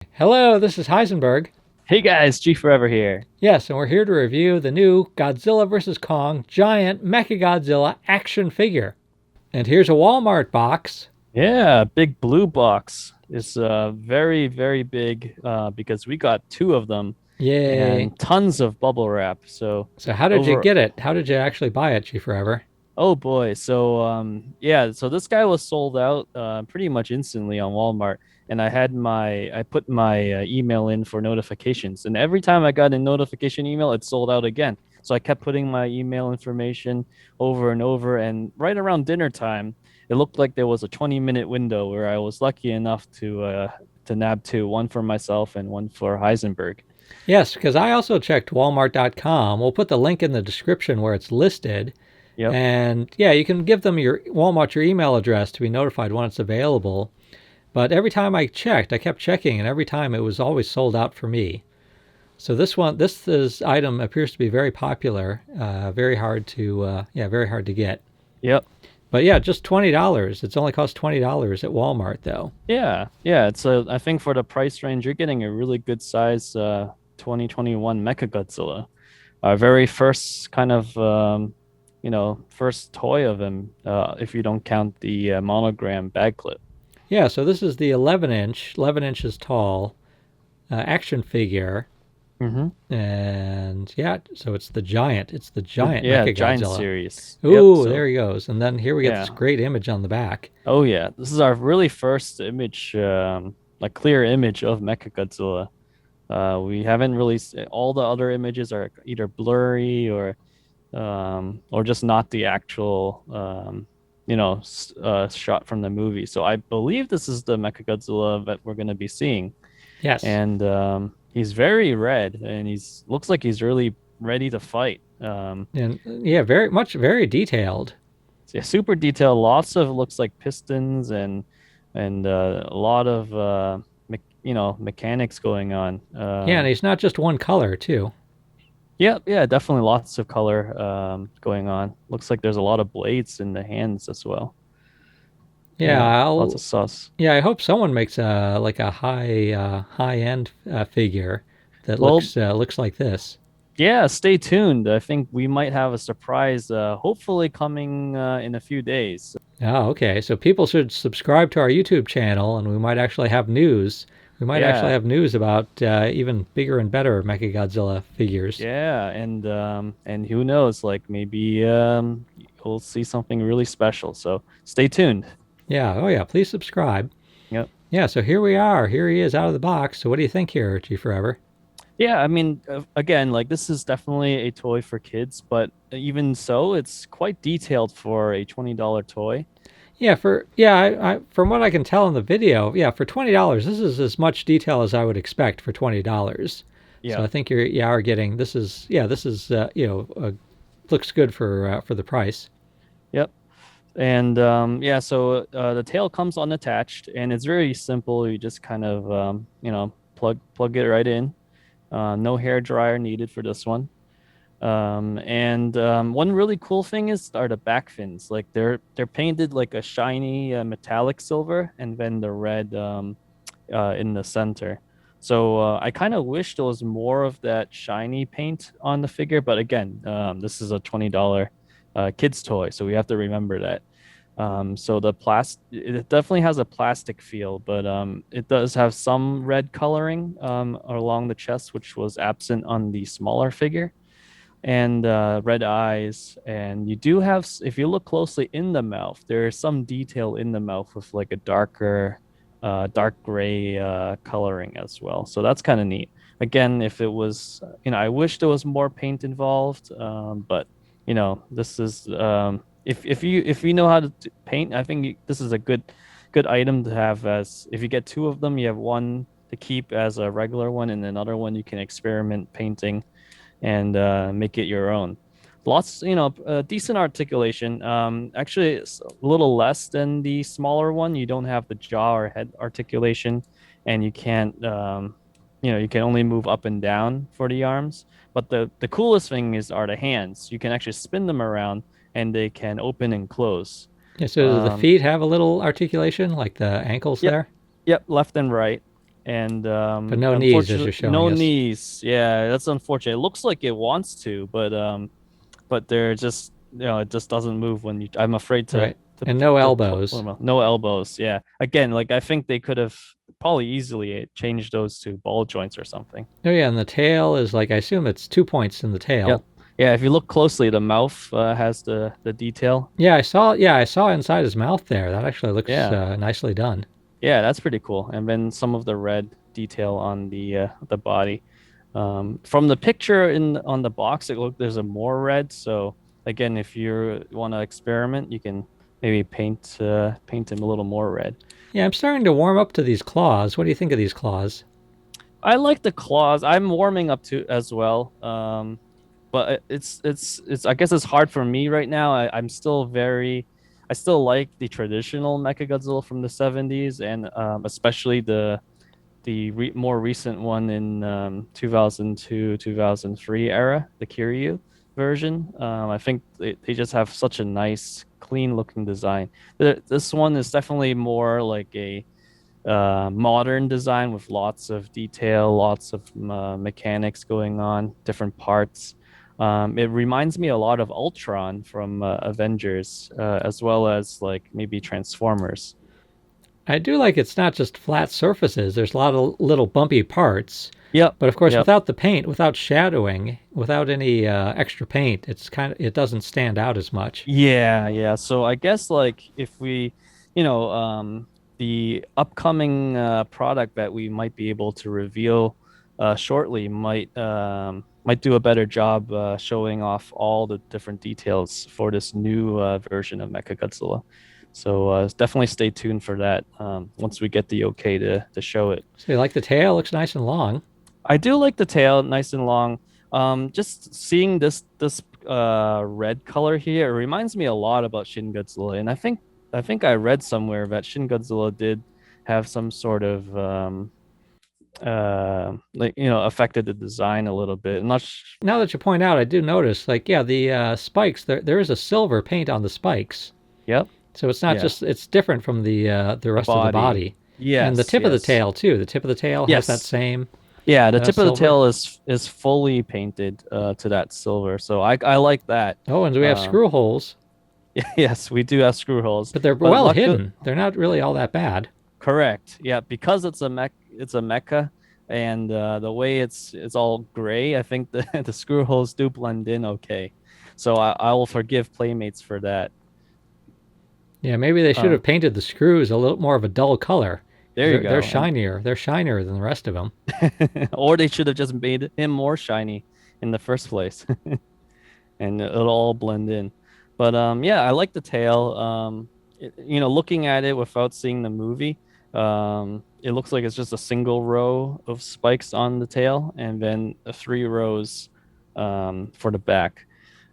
Hello, this is Heisenberg. Hey guys, G Forever here. Yes, and we're here to review the new Godzilla vs. Kong Giant Mechagodzilla action figure. And here's a Walmart box. Yeah, big blue box is very, very big because we got two of them Yay. and tons of bubble wrap. So So how did you over, get it? How did you actually buy it, G Forever? oh boy. So yeah, so this guy was sold out pretty much instantly on Walmart. And I put my email in for notifications. And every time I got a notification email, it sold out again. So I kept putting my email information over and over. And right around dinner time, it looked like there was a 20-minute window where I was lucky enough to nab two, one for myself and one for Heisenberg. Yes, because I also checked Walmart.com. We'll put the link in the description where it's listed. Yep. And yeah, you can give them your Walmart your email address to be notified when it's available. But every time I checked, I kept checking, and every time it was always sold out for me. So this item appears to be very popular, very hard to get. Yep. But yeah, just $20. It's only cost $20 at Walmart though. Yeah, yeah. I think for the price range, you're getting a really good size 2021 Mechagodzilla. Our very first kind of first toy of him, if you don't count the monogram bag clip. Yeah, so this is the 11 inches tall action figure, Mm-hmm. and yeah, so it's the giant Yeah, Giant Mechagodzilla. series. Yep. Ooh, there So he goes, and then here we get this yeah. great image on the back. Oh yeah. This is our really first image, a clear image of Mechagodzilla. We haven't really all the other images are either blurry or just not the actual shot from the movie. So I believe this is the Mechagodzilla that we're going to be seeing, Yes, and he's very red, and he's looks like he's really ready to fight. and yeah, very detailed. Yeah, super detailed. Lots of looks like pistons and a lot of mechanics going on. Yeah, and he's not just one color too. Yeah, yeah, definitely lots of color going on. Looks like there's a lot of blades in the hands as well. Yeah, Yeah, lots I'll of sus. yeah, I hope someone makes a like a high end figure that Well, looks like this. yeah, stay tuned. I think we might have a surprise, hopefully coming in a few days. Oh, okay. So people should subscribe to our YouTube channel, and we might actually have news. We might actually Yeah, have news about even bigger and better Mechagodzilla figures. yeah, and who knows, like maybe we'll see something really special. So stay tuned. Yeah. Oh, yeah. Please subscribe. Yep. Yeah. So here we are. Here he is out of the box. So what do you think here, G Forever? Yeah, I mean, again, like this is definitely a toy for kids, but even so, it's quite detailed for a $20 toy. From what I can tell in the video, yeah, for $20, this is as much detail as I would expect for $20. So Yeah. I think are getting this is looks good for the price. Yep. And yeah, so the tail comes unattached, and it's very simple. You just kind of plug it right in. No hair dryer needed for this one. And one really cool thing are the back fins. Like they're painted like a shiny metallic silver, and then the red in the center. So I kind of wish there was more of that shiny paint on the figure, but again, this is a $20 kids toy, so we have to remember that. So the plastic, it definitely has a plastic feel, but it does have some red coloring along the chest, which was absent on the smaller figure, and red eyes. And you do have, if you look closely in the mouth, there's some detail in the mouth with like a dark gray coloring as well. So that's kind of neat. Again, if it was, I wish there was more paint involved, but this is if you know how to paint, I think this is a good item to have. As if you get two of them, you have one to keep as a regular one, and another one you can experiment painting and make it your own. Lots, decent articulation. Actually, it's a little less than the smaller one. You don't have the jaw or head articulation, and you can't, you can only move up and down for the arms. But the coolest thing are the hands. You can actually spin them around, and they can open and close. Yeah. So do the Um, feet have a little articulation, like the ankles yep, there? yep, left and right. and But no knees, as you're unfortunately, showing no us. knees. Yeah, that's unfortunate. It looks like it wants to, but they're just it just doesn't move when you. I'm afraid Right. And no put elbows. them out. No elbows. Yeah. Again, like I think they could have probably easily changed those to ball joints or something. Oh yeah, and the tail is like, I assume it's 2 points in the Yep. tail. Yeah. If you look closely, the mouth has the detail. Yeah, I saw. Yeah, I saw inside his mouth there. That actually looks Yeah. nicely done. Yeah, that's pretty cool. And then some of the red detail on the body. From the picture in on the box, it look there's a more red. So again, if you want to experiment, you can maybe paint him a little more red. Yeah, I'm starting to warm up to these claws. What do you think of these claws? I like the claws. I'm warming up to as well. But it's I guess it's hard for me right now. I'm still I still like the traditional Mechagodzilla from the 70s and especially more recent one in 2002 2003 era, the Kiryu version. I think they just have such a nice clean looking design. This one is definitely more like a modern design with lots of detail, lots of mechanics going on, different parts. It reminds me a lot of Ultron from Avengers, as well as like maybe Transformers. I do like it's not just flat surfaces. There's a lot of little bumpy parts. Yep, But of course, yep. without the paint, without shadowing, without any extra paint, it doesn't stand out as much. Yeah, yeah. So I guess like if we, you know, the upcoming product that we might be able to reveal shortly might do a better job showing off all the different details for this new version of Mechagodzilla. So definitely stay tuned for that once we get the okay to show it. So you like the tail? Looks nice and long. I do like the tail, nice and long. Just seeing this red color here, it reminds me a lot about Shin Godzilla, and I think I read somewhere that Shin Godzilla did have some sort of like affected the design a little bit. Not Now that you point out, I do notice, like, yeah, the spikes. There is a silver paint on the spikes, Yep. so it's not Yeah. just. It's different from the The rest of the body. body, and the Yes. tip of the Yes. tail too. The tip of the tail has that Yes. same Yeah. The tip of the silver. tail is fully painted to that silver, so I like that. Oh, and we have Um, screw holes, yes, we do have screw holes, but they're but well luckily. hidden. They're not really all that bad. Correct. Yeah, because it's a mecha, and the way it's all gray, I think the the screw holes do blend in okay. So I will forgive Playmates for that. Yeah, maybe they should Um, have painted the screws a little more of a dull color because there you they're go. And shinier. They're shinier than the rest of them. or they should have just made him more shiny in the first place, and it'll all blend in. But yeah, I like the tail. Looking at it without seeing the movie, it looks like it's just a single row of spikes on the tail, and then three rows for the back.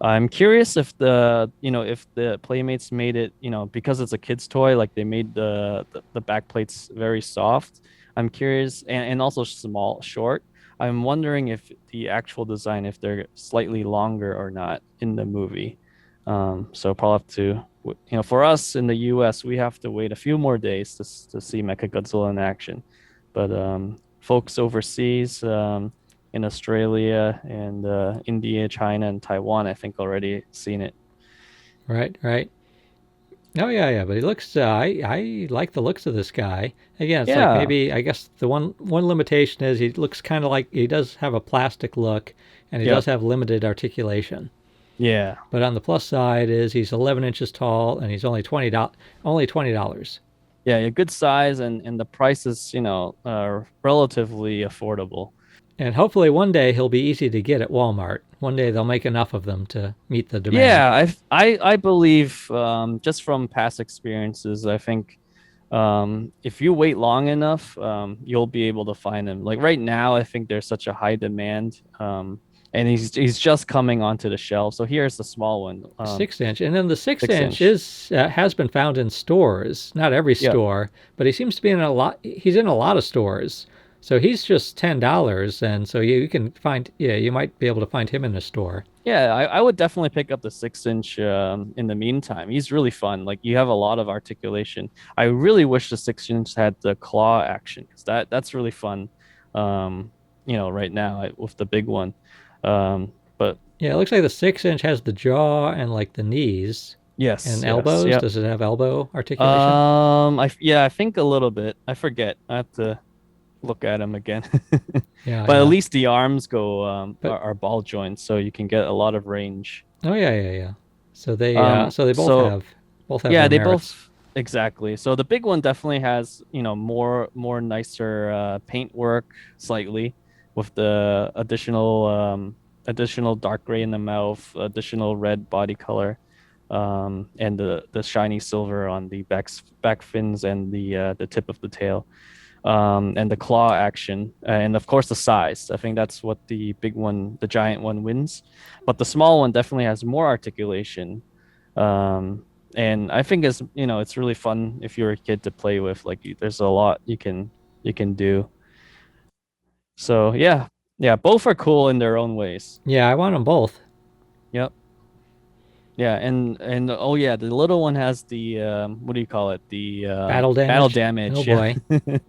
I'm curious if if the Playmates made it, because it's a kid's toy, like they made the back plates very soft. I'm curious, and also short. I'm wondering if the actual design, if they're slightly longer or not in the movie. So probably have to, for us in the US, we have to wait a few more days to see Mechagodzilla in action. But folks overseas, in Australia and India, China, and Taiwan, I think already seen it. Right, right. Oh yeah, yeah. But he looks. I like the looks of this guy. Again, it's like Yeah, maybe I guess the one limitation is he looks kind of like he does have a plastic look, and he does yep, have limited articulation. yeah, But on the plus side is he's 11 inches tall and he's only $20. yeah. A good size and the price is relatively affordable. And hopefully one day he'll be easy to get at Walmart. One day they'll make enough of them to meet the demand. Yeah, I believe just from past experiences, I think if you wait long enough, you'll be able to find him. Like right now, I think there's such a high demand, and he's just coming onto the shelf. So here's the small one, 6 inch, and then the six six inch inch. is has been found in stores. Not every Yep. store, but he seems to be in a lot. He's in a lot of stores. So he's just $10, and so you can find, yeah, you might be able to find him in the store. Yeah, I would definitely pick up the 6 inch in the meantime. He's really fun. Like you have a lot of articulation. I really wish the 6 inch had the claw action because that's really fun. Right now with the big one. But Yeah, it looks like the 6 inch has the jaw and like the knees yes, and yes, elbows. yep. Does it have elbow articulation? I think a little bit. I forget. I have to look at him again. Yeah, But at yeah. least the arms go But are ball joints, so you can get a lot of range. oh yeah, yeah, yeah. So they So both have yeah, their they merits. both exactly. So the big one definitely has, more nicer paint work slightly with the additional dark gray in the mouth, additional red body color, and the shiny silver on the back fins and the tip of the tail. And the claw action, and of course the size. I think that's what the big one, the giant one, wins. But the small one definitely has more articulation, and I think it's really fun if you're a kid to play with. Like there's a lot you can do. So yeah, yeah, both are cool in their own ways. Yeah, I want them both. Yep. Yeah, and oh yeah, the little one has the what do you call it? The Battle battle damage. Oh damage. Yeah. boy.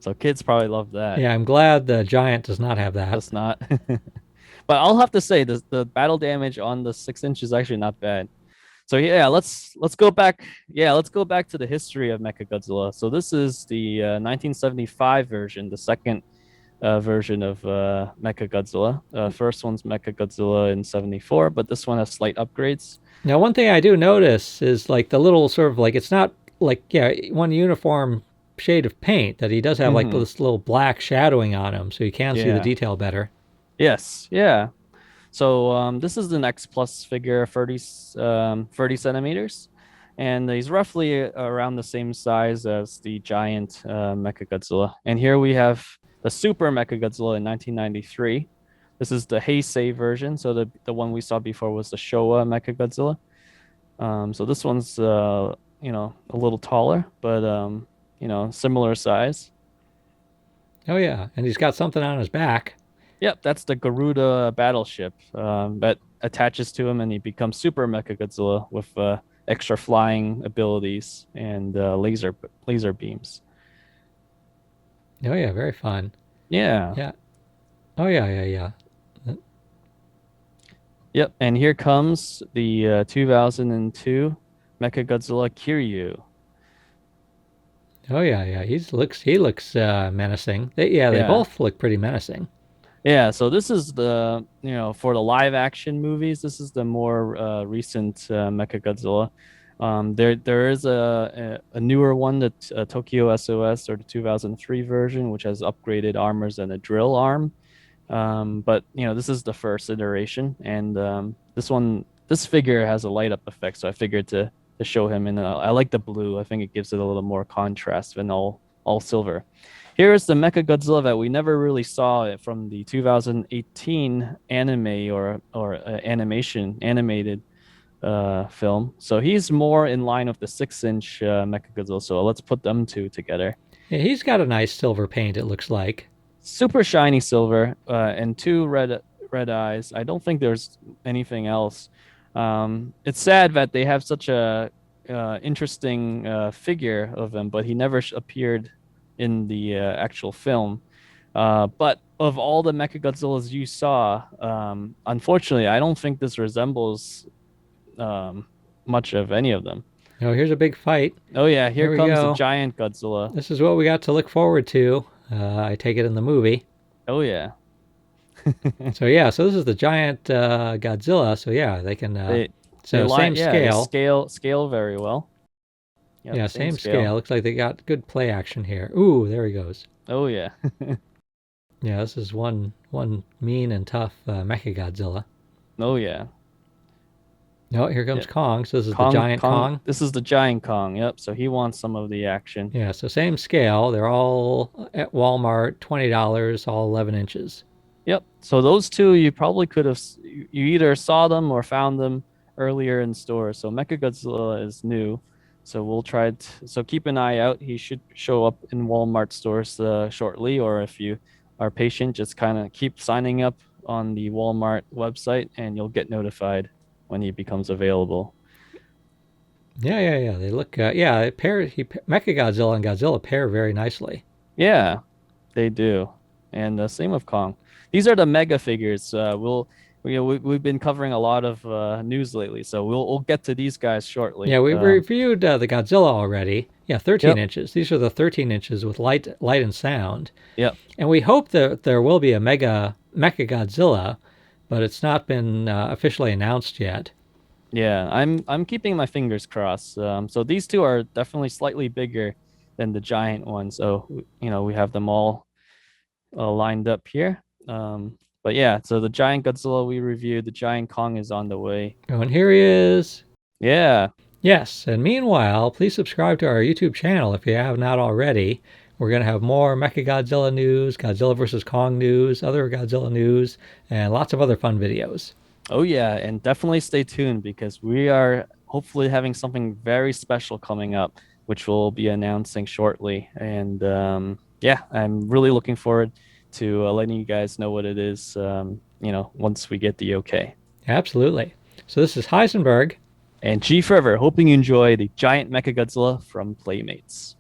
So kids probably love that. Yeah, I'm glad the giant does not have that. Does not. But I'll have to say the battle damage on the 6 inch is actually not bad. So yeah, let's go back. Yeah, let's go back to the history of Mechagodzilla. So this is the 1975 version, the second version of Mechagodzilla. First one's Mechagodzilla in '74, but this one has slight upgrades. Now, one thing I do notice is like the little sort of like it's not like yeah one uniform shade of paint that he does have like Mm-hmm. this little black shadowing on him, so you can see the Yeah. detail better. Yes. Yeah. So this is an X plus figure, 30 centimeters, and he's roughly around the same size as the giant Mechagodzilla. And here we have the Super Mechagodzilla in 1993. This is the Heisei version. So the one we saw before was the Showa Mechagodzilla. So this one's a little taller, but similar size. Oh yeah, and he's got something on his back. Yep, that's the Garuda battleship that attaches to him, and he becomes Super Mechagodzilla with extra flying abilities and laser beams. Oh yeah, very fun. Yeah. Yeah. Oh yeah, yeah, yeah. Yep. And here comes the 2002 Mechagodzilla Kiryu. Oh yeah, yeah. He looks menacing. They Yeah. both look pretty menacing. Yeah, so this is for the live action movies, this is the more recent Mechagodzilla. There is a newer one, that Tokyo SOS, or the 2003 version, which has upgraded armors and a drill arm. But this is the first iteration, and this figure has a light up effect, so I figured to show him, and I like the blue. I think it gives it a little more contrast than all silver. Here is the Mechagodzilla that we never really saw from the 2018 anime or animation animated film. So he's more in line with the 6 inch Mechagodzilla. So let's put them two together. Yeah, he's got a nice silver paint. It looks like. Super shiny silver and two red eyes. I don't think there's anything else. It's sad that they have such a interesting figure of him, but he never appeared in the actual film. But of all the Mechagodzillas you saw, unfortunately, I don't think this resembles um, much of any of them. Oh, here's a big fight. Oh yeah, here Here we comes the go. giant Godzilla. This is what we got to look forward to. I take it in the movie. Oh yeah, So yeah, so this is the giant Godzilla. So yeah, they can. they they So lie. same Yeah, they scale. scale very well. Yep, Yeah, same same scale. scale. Looks like they got good play action here. Ooh, there he goes. Oh yeah. Yeah, this is one mean and tough Mechagodzilla. Oh yeah. Oh, here Yeah. comes Kong. So this is the giant Kong. Kong. This is the giant Kong. Yep. So he wants some of the action. Yeah, so same scale. They're all at Walmart, $20, all 11 inches. Yep. So those two, you probably could have. You either saw them or found them earlier in stores. So Mechagodzilla is new. So we'll try to, so keep an eye out. He should show up in Walmart stores shortly, or if you are patient, just kind of keep signing up on the Walmart website and you'll get notified when he becomes available. Yeah. They look, yeah, Mechagodzilla and Godzilla pair very nicely. Yeah, they do. And same with Kong. These are the mega figures. We've been covering a lot of news lately, so we'll get to these guys Yeah, shortly. we reviewed the Godzilla already. Yeah, 13 Yep, inches. These are the 13 inches with light and sound. yep. And we hope that there will be a Mecha Godzilla, but it's not been officially announced yet. Yeah, I'm keeping my fingers crossed. So these two are definitely slightly bigger than the giant one. So we have them all lined up here. But yeah, so the giant Godzilla we reviewed, the giant Kong is on the way. Oh, and here he is. Yeah. Yes, and meanwhile, please subscribe to our YouTube channel if you have not already. We're going to have more Mechagodzilla news, Godzilla vs. Kong news, other Godzilla news, and lots of other fun videos. Oh yeah, and definitely stay tuned because we are hopefully having something very special coming up, which we'll be announcing shortly. And yeah, I'm really looking forward to letting you guys know what it is. Once we get the okay. Absolutely. So this is Heisenberg. And G Forever, hoping you enjoy the giant Mechagodzilla from Playmates.